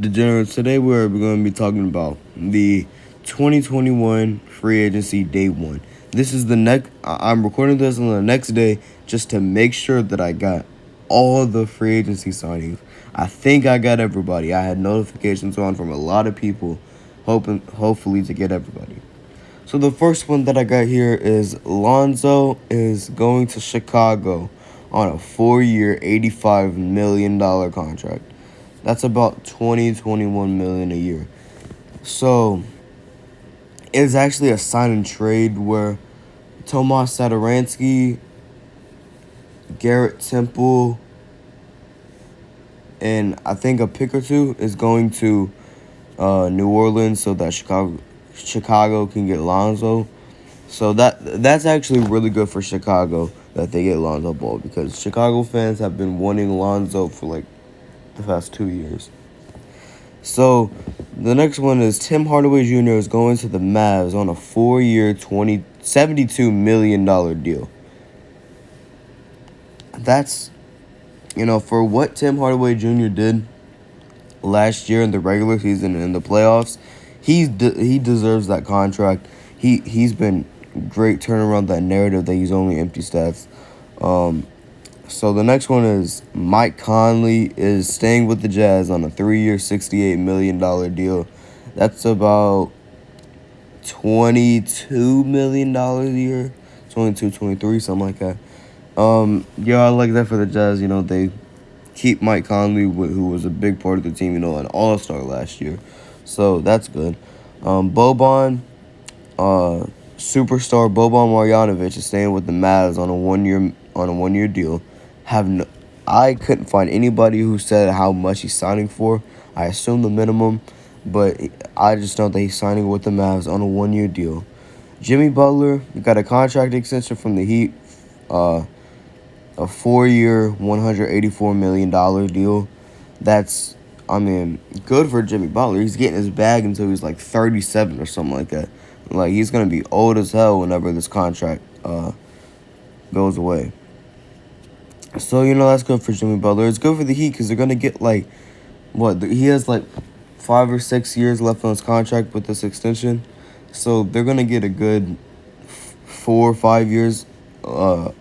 Degenerates. Today we're going to be talking about the 2021 free agency day one. This is the next. I'm recording this on the next day just to make sure that I got all the free agency signings. I think I got everybody. I had notifications on from a lot of people, hopefully to get everybody. So the first one that I got here is Lonzo is going to Chicago on a 4-year, $85 million contract. That's about 21 million a year. So it's actually a sign and trade where Tomas Satoransky, Garrett Temple, and I think a pick or two is going to New Orleans so that Chicago can get Lonzo. So that's actually really good for Chicago that they get Lonzo Ball because Chicago fans have been wanting Lonzo for like the past 2 years. So the next one is Tim Hardaway Jr. is going to the Mavs on a 4-year, $72 million deal. That's, for what Tim Hardaway Jr. did last year in the regular season and in the playoffs, he deserves that contract. He's been great turning around that narrative that he's only empty stats. So the next one is Mike Conley is staying with the Jazz on a 3-year, $68 million deal. That's about $22 million a year, 22, 23, something like that. Yeah, I like that for the Jazz. They keep Mike Conley, who was a big part of the team, an all-star last year. So that's good. Boban, superstar Boban Marjanovic is staying with the Mavs on a one-year deal. I couldn't find anybody who said how much he's signing for. I assume the minimum, but I just know that he's signing with the Mavs on a one-year deal. Jimmy Butler got a contract extension from the Heat, a 4-year, $184 million deal. That's, good for Jimmy Butler. He's getting his bag until he's like 37 or something like that. Like, he's going to be old as hell whenever this contract goes away. So, that's good for Jimmy Butler. It's good for the Heat because they're going to get, he has, 5 or 6 years left on his contract with this extension. So, they're going to get a good 4 or 5 years, good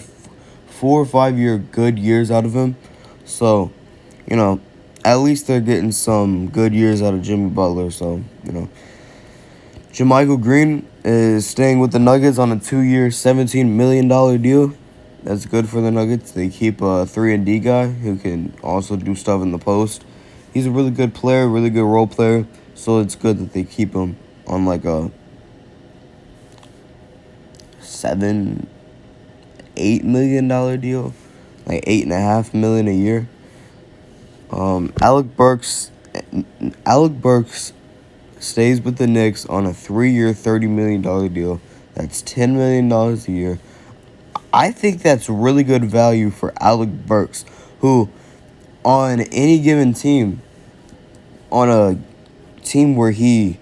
4 or 5 year good years out of him. So, at least they're getting some good years out of Jimmy Butler. So, JaMychal Green is staying with the Nuggets on a 2-year, $17 million deal. That's good for the Nuggets. They keep a 3-and-D guy who can also do stuff in the post. He's a really good player, really good role player. So it's good that they keep him on a $7-8 million deal, like $8.5 million a year. Alec Burks stays with the Knicks on a 3-year, $30 million deal. That's $10 million a year. I think that's really good value for Alec Burks, who on any given team, on a team where he,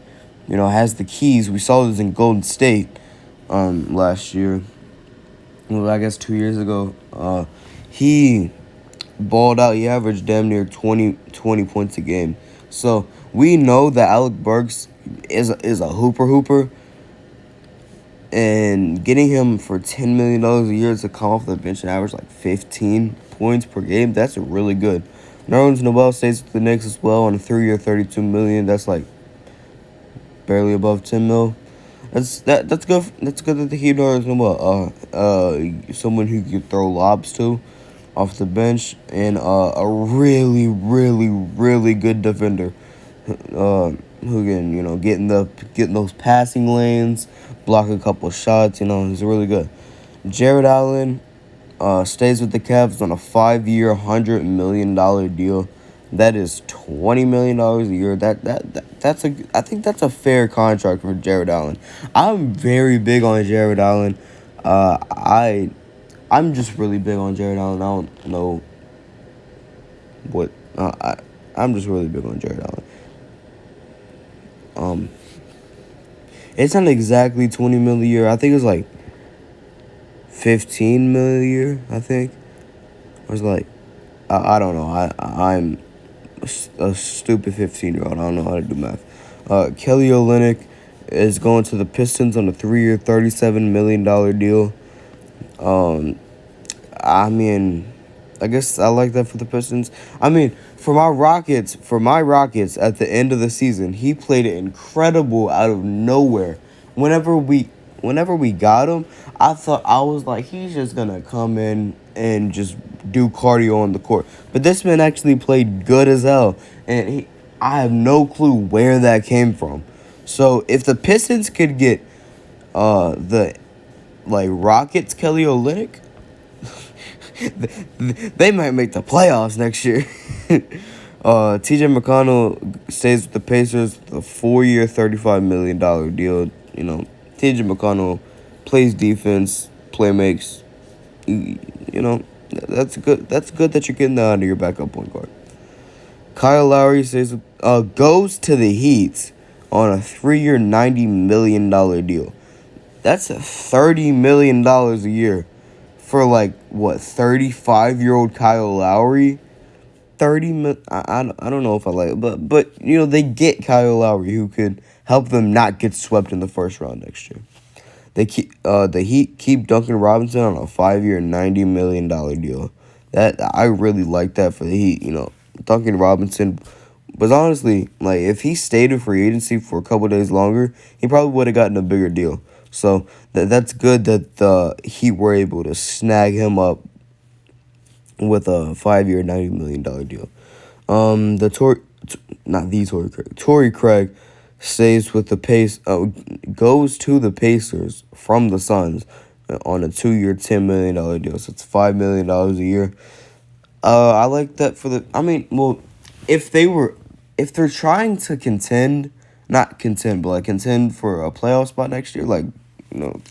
has the keys. We saw this in Golden State last year. Well, I guess 2 years ago. He balled out. He averaged damn near 20 points a game. So we know that Alec Burks is a hooper. And getting him for $10 million a year to come off the bench and average 15 points per game, that's really good. Nerlens Noel stays with the Knicks as well on a 3-year, $32 million. That's barely above 10 mil. That's good. That's good that the Heat are someone who can throw lobs to off the bench, and a really, really, really good defender who can get in those passing lanes, block a couple shots. He's really good. Jared Allen stays with the Cavs on a 5-year, $100 million deal. That is $20 million a year. I think that's a fair contract for Jared Allen. I'm very big on Jared Allen. I'm just really big on Jared Allen. I don't know what I'm just really big on Jared Allen. It's not exactly 20 mil a year. I think it's 15 mil a year. I think. Or it's I don't know. I'm a stupid 15-year-old. I don't know how to do math. Kelly Olynyk is going to the Pistons on a 3-year, $37 million deal. I mean, I guess I like that for the Pistons. I mean, for my Rockets, at the end of the season, he played incredible out of nowhere. Whenever we got him, I was like, he's just gonna come in and just do cardio on the court. But this man actually played good as hell, and I have no clue where that came from. So if the Pistons could get the Rockets Kelly Olynyk, they might make the playoffs next year. T.J. McConnell stays with the Pacers, the 4-year, $35 million deal. You know, T.J. McConnell plays defense, play makes. You know, that's good. That's good that you're getting that under your backup point guard. Kyle Lowry goes to the Heat on a 3-year, $90 million deal. That's $30 million a year for 35-year-old Kyle Lowry. I don't know if I like it, but you know, they get Kyle Lowry, who could help them not get swept in the first round next year. The Heat keep Duncan Robinson on a 5-year, $90 million deal. That I really like that for the Heat. You know, Duncan Robinson was honestly, if he stayed in free agency for a couple days longer, he probably would have gotten a bigger deal. So that's good that the Heat were able to snag him up with a 5-year, $90 million deal. Torrey Craig stays with the goes to the Pacers from the Suns on a 2-year, $10 million deal. So it's $5 million a year. I like that for the. I mean, well, if they're trying to contend, not contend, but contend for a playoff spot next year,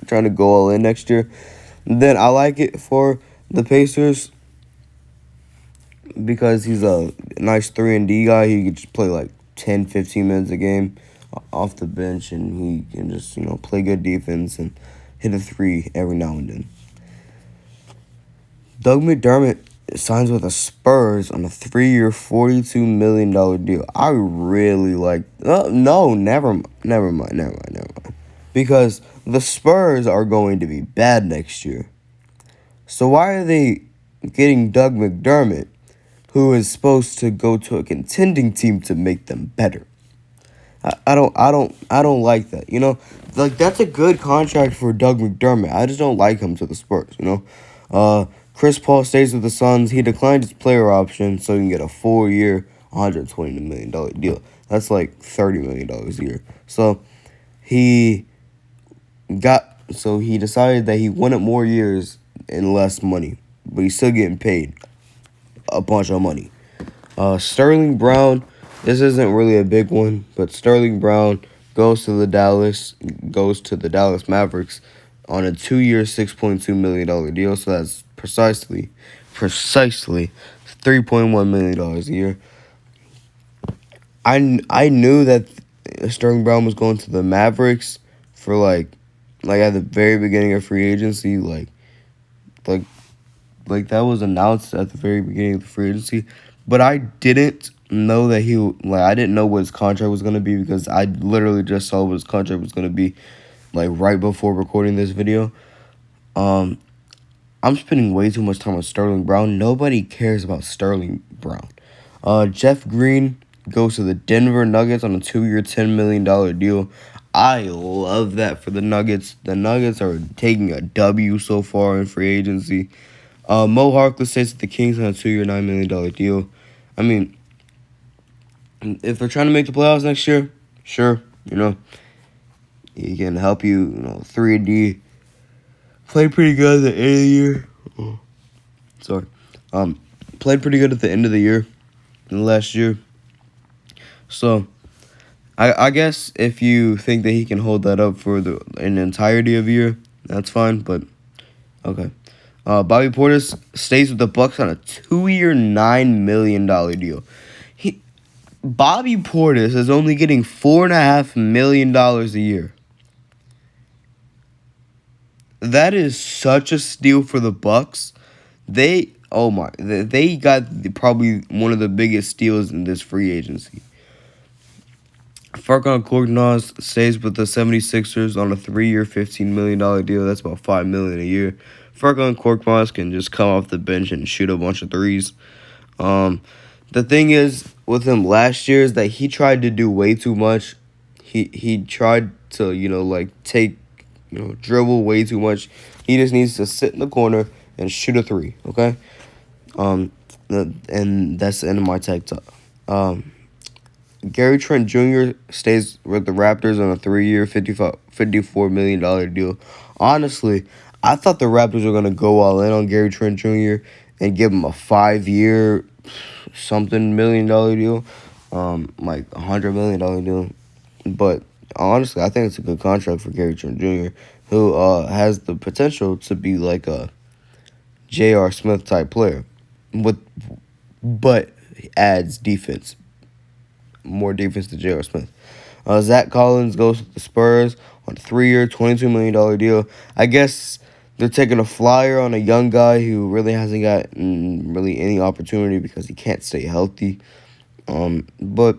trying to go all in next year, then I like it for the Pacers because he's a nice 3-and-D guy. He could just play 10, 15 minutes a game off the bench, and he can just, play good defense and hit a 3 every now and then. Doug McDermott signs with the Spurs on a 3-year, $42 million deal. I really like. No, never mind. Because the Spurs are going to be bad next year. So why are they getting Doug McDermott, who is supposed to go to a contending team to make them better? I don't like that. You know, that's a good contract for Doug McDermott. I just don't like him to the Spurs. You know, Chris Paul stays with the Suns. He declined his player option so he can get a 4-year, $120 million deal. That's $30 million a year. So he decided that he wanted more years and less money, but he's still getting paid a bunch of money. Sterling Brown, this isn't really a big one, but Sterling Brown goes to the Dallas Mavericks on a 2-year, $6.2 million deal. So that's precisely $3.1 million a year. I knew that Sterling Brown was going to the Mavericks for at the very beginning of free agency, that was announced at the very beginning of the free agency, but I didn't know that I didn't know what his contract was gonna be because I literally just saw what his contract was gonna be, right before recording this video. I'm spending way too much time on Sterling Brown. Nobody cares about Sterling Brown. Jeff Green goes to the Denver Nuggets on a 2-year, $10 million deal. I love that for the Nuggets. The Nuggets are taking a W so far in free agency. Mo Harkless stays with the Kings on a 2-year, $9 million deal. I mean, if they're trying to make the playoffs next year, sure, he can help you, 3-and-D. Played pretty good at the end of the year. Oh, sorry. Played pretty good at the end of the year, last year. So, I guess if you think that he can hold that up for an entirety of the year, that's fine, but okay. Bobby Portis stays with the Bucks on a 2-year, $9 million deal. Bobby Portis is only getting $4.5 million a year. That is such a steal for the Bucks. They Oh my, they got probably one of the biggest steals in this free agency. Furkan Korkmaz stays with the 76ers on a 3-year, $15 million deal. That's about $5 million a year. Furkan Korkmaz can just come off the bench and shoot a bunch of threes. The thing is with him last year is that he tried to do way too much. He tried to, take, dribble way too much. He just needs to sit in the corner and shoot a three, okay? And that's the end of my tech talk. Gary Trent Jr. stays with the Raptors on a 3-year, $54 million deal. Honestly, I thought the Raptors were going to go all in on Gary Trent Jr. and give him a 5-year something $million deal, like $100 million deal. But honestly, I think it's a good contract for Gary Trent Jr., who has the potential to be like a J.R. Smith type player, but adds defense. More defense to J.R. Smith. Zach Collins goes to the Spurs on a 3-year, $22 million deal. I guess they're taking a flyer on a young guy who really hasn't gotten really any opportunity because he can't stay healthy. But,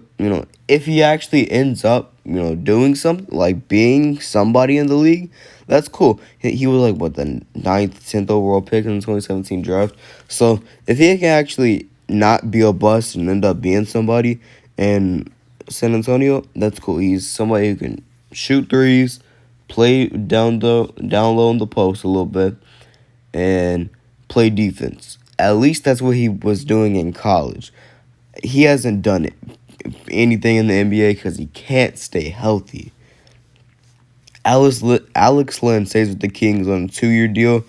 if he actually ends up, doing something, like being somebody in the league, that's cool. He was like, the 9th, 10th overall pick in the 2017 draft. So, if he can actually not be a bust and end up being somebody in San Antonio, that's cool. He's somebody who can shoot threes, play down low in the post a little bit, and play defense. At least that's what he was doing in college. He hasn't done anything in the NBA because he can't stay healthy. Alex Len stays with the Kings on a 2-year deal.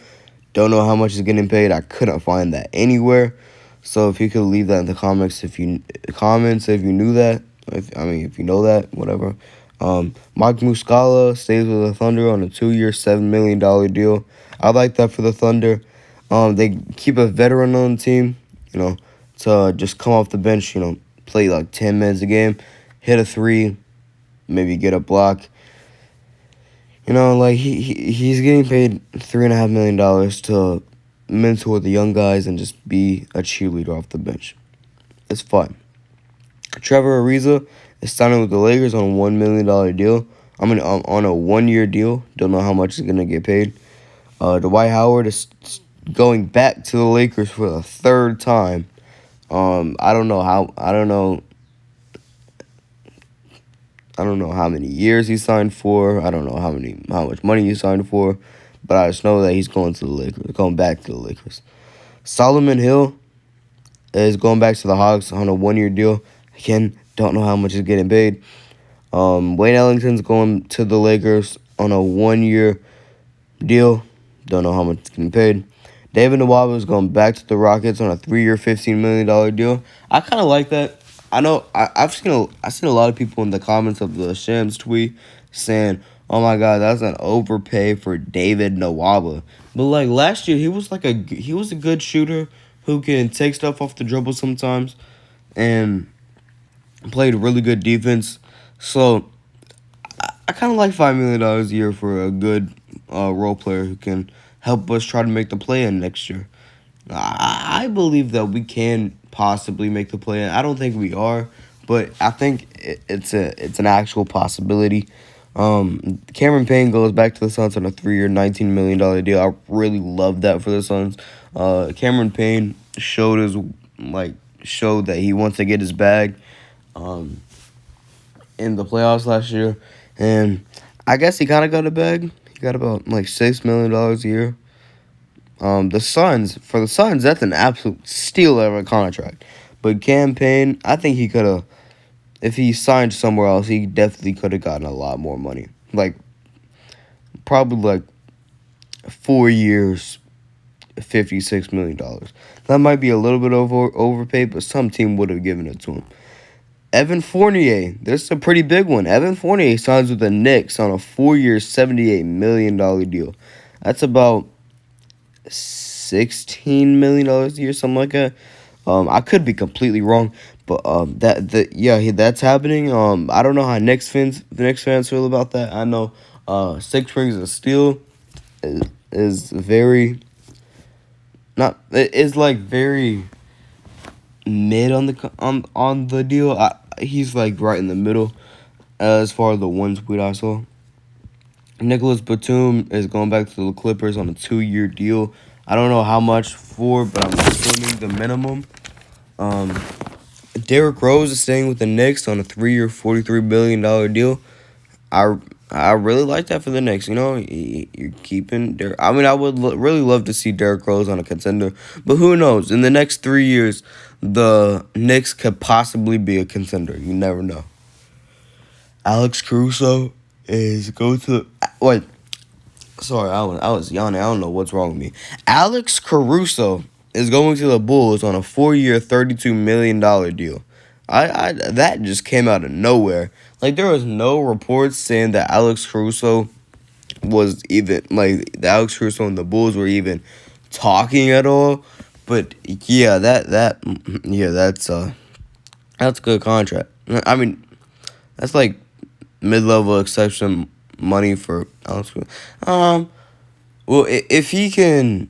Don't know how much he's getting paid. I couldn't find that anywhere. So if you could leave that in the comments if you knew that. If you know that, whatever. Mike Muscala stays with the Thunder on a 2-year, $7 million deal. I like that for the Thunder. They keep a veteran on the team, to just come off the bench, play like 10 minutes a game, hit a three, maybe get a block. He's getting paid $3.5 million to mentor the young guys and just be a cheerleader off the bench. It's fun. Trevor Ariza is signing with the Lakers on a $1 million deal. On a 1-year deal. Don't know how much he's going to get paid. Dwight Howard is going back to the Lakers for the 3rd time. I don't know how many years he signed for. I don't know how much money he signed for, but I just know that he's going back to the Lakers. Solomon Hill is going back to the Hawks on a 1-year deal. Again, don't know how much he's getting paid. Wayne Ellington's going to the Lakers on a 1-year deal. Don't know how much he's getting paid. David Nwaba is going back to the Rockets on a 3-year, $15 million deal. I kind of like that. I know I've seen a lot of people in the comments of the Shams tweet saying, "Oh my God, that's an overpay for David Nwaba." But like last year, he was a good shooter who can take stuff off the dribble sometimes, and played really good defense. So I kind of like $5 million a year for a good role player who can help us try to make the play-in next year. I believe that we can possibly make the play-in. I don't think we are, but I think it's an actual possibility. Cameron Payne goes back to the Suns on a 3-year, $19 million deal. I really love that for the Suns. Cameron Payne showed that he wants to get his bag in the playoffs last year, and I guess he kind of got a bag. He got about $6 million a year. The Suns, that's an absolute steal of a contract. But Cam Payne, I think he could have, if he signed somewhere else, he definitely could have gotten a lot more money. Probably 4 years, $56 million. That might be a little bit overpaid, but some team would have given it to him. Evan Fournier, this is a pretty big one. Evan Fournier signs with the Knicks on a 4-year, $78 million deal. That's about $16 million a year, something like that. I could be completely wrong, but that's happening. I don't know how Knicks fans feel about that. I know 6 rings of steel is very not it's like very mid on the deal. He's like right in the middle as far as the one tweet I saw. Nicholas Batum is going back to the Clippers on a 2-year deal. I don't know how much for, but I'm assuming the minimum. Derrick Rose is staying with the Knicks on a 3-year, $43 million deal. I really like that for the Knicks. You know, you're keeping Derrick. I mean, I would really love to see Derrick Rose on a contender, but who knows? In the next 3 years, the Knicks could possibly be a contender. You never know. Alex Caruso is going to wait. Sorry, I was yawning. I don't know what's wrong with me. Alex Caruso is going to the Bulls on a 4-year, $32 million deal. I that just came out of nowhere. Like, there was no reports saying that Alex Caruso was even, like, the Alex Caruso and the Bulls were even talking at all. But yeah, that's a good contract. I mean, that's like mid-level exception money for Alex Caruso. Well, if he can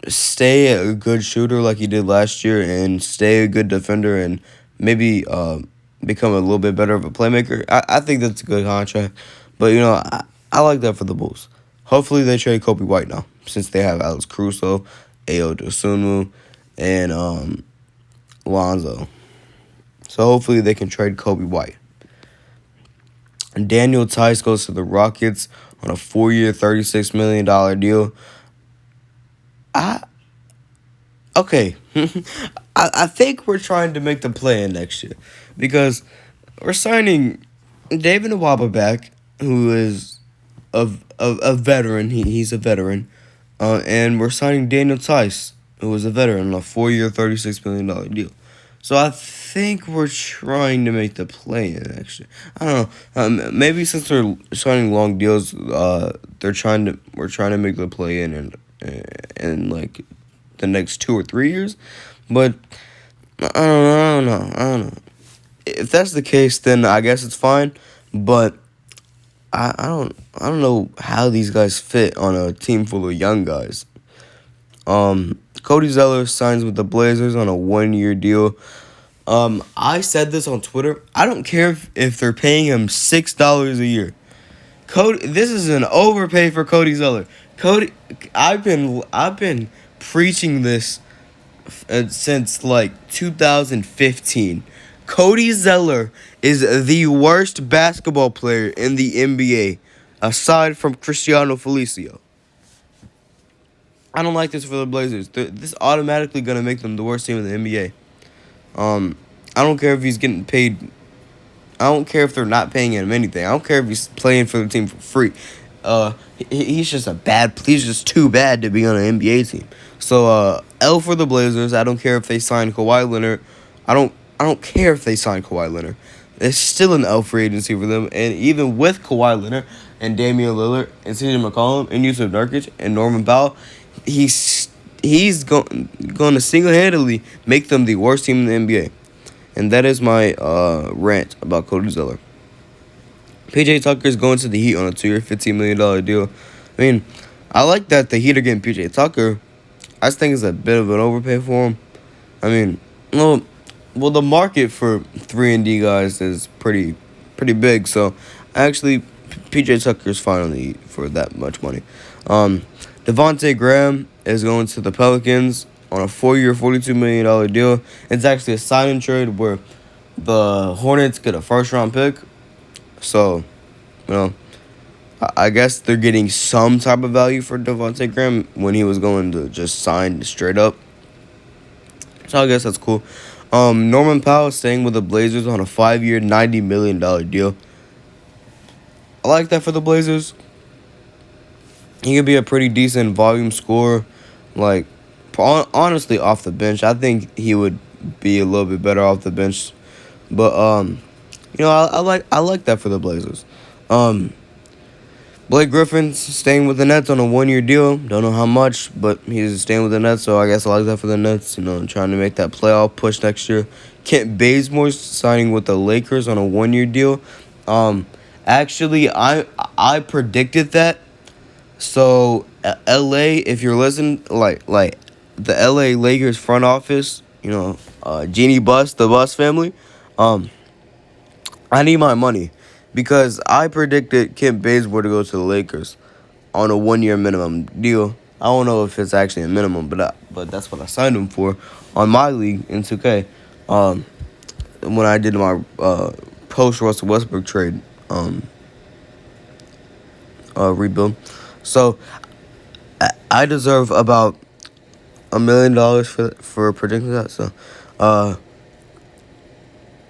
stay a good shooter like he did last year and stay a good defender and maybe become a little bit better of a playmaker, I think that's a good contract. But, you know, I like that for the Bulls. Hopefully they trade Kobe White now, since they have Alex Caruso, Ayo Dosunmu, and Lonzo. So hopefully they can trade Kobe White. And Daniel Tice goes to the Rockets on a 4-year, $36 million deal. Okay. I think we're trying to make the play-in next year, because we're signing David Nwaba back, who is a veteran. He's a veteran. And we're signing Daniel Tice, who is a veteran, on a 4-year, $36 million deal. So I think we're trying to make the play-in next year. I don't know. Maybe since they're signing long deals, we're trying to make the play-in in like the next 2 or 3 years. But I don't know. If that's the case, then I guess it's fine. But I don't know how these guys fit on a team full of young guys. Cody Zeller signs with the Blazers on a 1-year deal. I said this on Twitter. I don't care if they're paying him $6 a year. This is an overpay for Cody Zeller. I've been preaching this since like 2015. Cody Zeller is the worst basketball player in the NBA, aside from Cristiano Felicio. I don't like this for the Blazers. This automatically gonna make them the worst team in the NBA. I don't care if he's getting paid. I don't care if they're not paying him anything. I don't care if he's playing for the team for free. He's just too bad to be on an NBA team. So L for the Blazers. I don't care if they sign Kawhi Leonard. I don't care if they sign Kawhi Leonard. It's still an L free agency for them. And even with Kawhi Leonard and Damian Lillard and CJ McCollum and Yusuf Nurkic and Norman Powell, he's going to single-handedly make them the worst team in the NBA. And that is my rant about Cody Zeller. PJ Tucker is going to the Heat on a 2-year, $15 million deal. I mean, I like that the Heat are getting PJ Tucker. I just think it's a bit of an overpay for him. I mean, well, the market for 3-and-D guys is pretty big. So, actually, PJ Tucker is fine on the Heat for that much money. Devontae Graham is going to the Pelicans on a 4-year, $42 million deal. It's actually a sign-and trade where the Hornets get a first-round pick. So, you know, I guess they're getting some type of value for Devontae Graham when he was going to just sign straight up. So I guess that's cool. Norman Powell staying with the Blazers on a 5-year, $90 million deal. I like that for the Blazers. He could be a pretty decent volume scorer. Like, honestly, off the bench, I think he would be a little bit better off the bench. But you know, I like that for the Blazers. Blake Griffin's staying with the Nets on a 1-year deal. Don't know how much, but he's staying with the Nets, so I guess I like that for the Nets. You know, trying to make that playoff push next year. Kent Bazemore's signing with the Lakers on a 1-year deal. Actually, I predicted that. So, LA, if you're listening, like the LA Lakers front office, Jeannie Buss, the Buss family, um, I need my money because I predicted Kent Bazemore to go to the Lakers on a 1 year minimum deal. I don't know if it's actually a minimum, but that's what I signed him for on my league in 2K. When I did my post Russell Westbrook trade rebuild, so I deserve about $1 million for predicting that. So,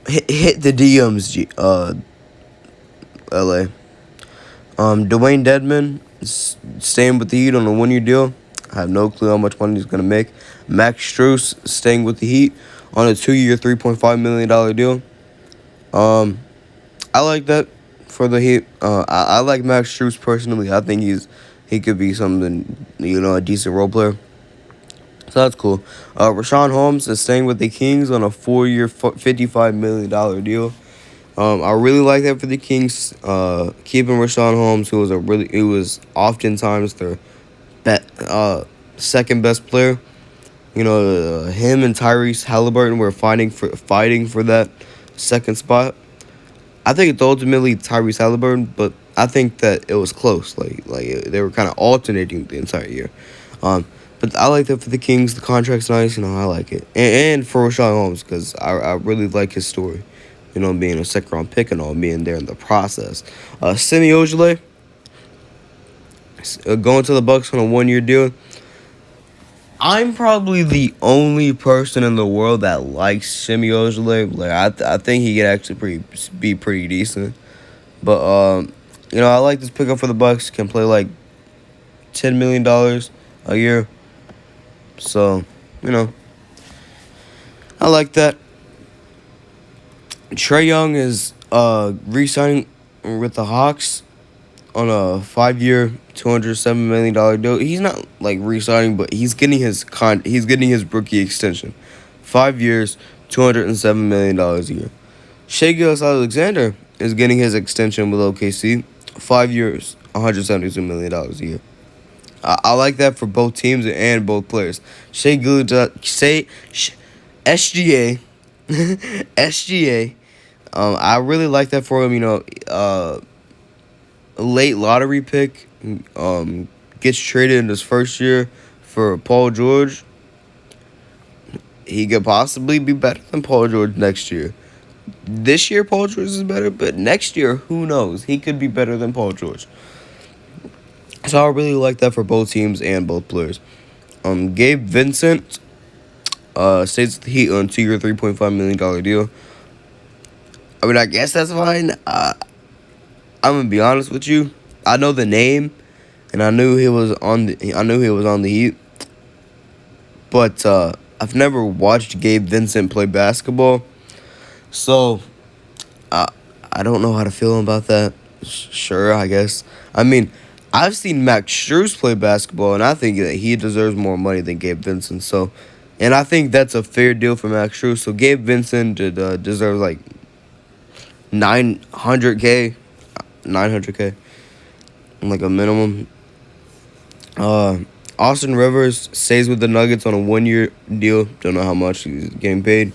hit the DMs, LA. Dwayne Dedman staying with the Heat on a 1 year deal. I have no clue how much money he's gonna make. Max Strus staying with the Heat on a 2 year, $3.5 million deal. I like that for the Heat. I like Max Strus personally. I think he could be something, a decent role player. So that's cool. Rashawn Holmes is staying with the Kings on a 4 year, $55 million deal. I really like that for the Kings. Keeping Rashawn Holmes, who was oftentimes their second best player. Him and Tyrese Halliburton were fighting for that second spot. I think it's ultimately Tyrese Halliburton, but I think that it was close. Like they were kind of alternating the entire year. But I like that for the Kings. The contract's nice. I like it. And for Rashawn Holmes, because I really like his story. Being a second-round pick and all, being there in the process. Semi Ojeleye going to the Bucks on a 1 year deal. I'm probably the only person in the world that likes Semi Ojeleye. Like I think he could actually be pretty decent. But I like this pickup for the Bucks. Can play like $10 million a year. So, I like that. Trae Young is re-signing with the Hawks on a 5 year, $207 million deal. He's not like re-signing, but he's getting his rookie extension. 5 years, $207 million a year. Shai Gilgeous-Alexander is getting his extension with OKC. 5 years, $172 million a year. I like that for both teams and both players. SGA. SGA. I really like that for him. A late lottery pick. Gets traded in his first year for Paul George. He could possibly be better than Paul George next year. This year, Paul George is better, but next year, who knows? He could be better than Paul George. So I really like that for both teams and both players. Gabe Vincent stays with the Heat on a 2 year, $3.5 million deal. I mean, I guess that's fine. I'm gonna be honest with you. I know the name, and I knew he was on the Heat. But I've never watched Gabe Vincent play basketball, so I don't know how to feel about that. Sure, I guess. I mean, I've seen Max Strus play basketball, and I think that he deserves more money than Gabe Vincent. So, and I think that's a fair deal for Max Strus. So Gabe Vincent deserves like $900K, like a minimum. Austin Rivers stays with the Nuggets on a 1 year deal. Don't know how much he's getting paid.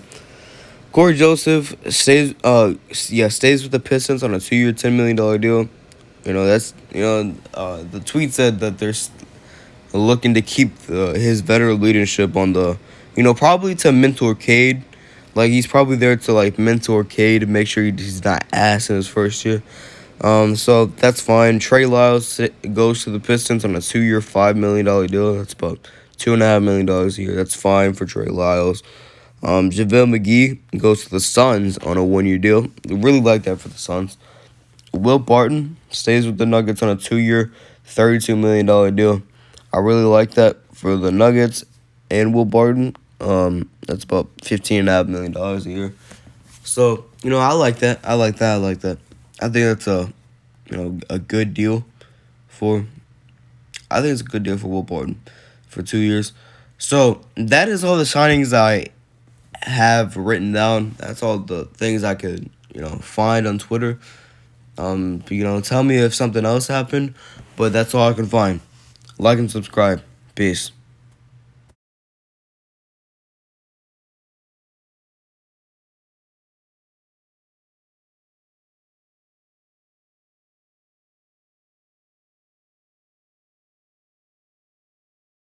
Corey Joseph stays with the Pistons on a 2 year, $10 million deal. The tweet said that they're looking to keep his veteran leadership on the, probably to mentor Cade. Like, he's probably there to, like, mentor Cade to make sure he's not ass in his first year. So that's fine. Trey Lyles goes to the Pistons on a 2 year, $5 million deal. That's about $2.5 million a year. That's fine for Trey Lyles. JaVale McGee goes to the Suns on a 1 year deal. Really like that for the Suns. Will Barton stays with the Nuggets on a 2 year, $32 million deal. I really like that for the Nuggets and Will Barton. That's about $15.5 million a year. So, I like that. I think that's a good deal for. I think it's a good deal for Will Barton for 2 years. So that is all the signings I have written down. That's all the things I could find on Twitter. Tell me if something else happened, but that's all I can find. Like and subscribe. Peace.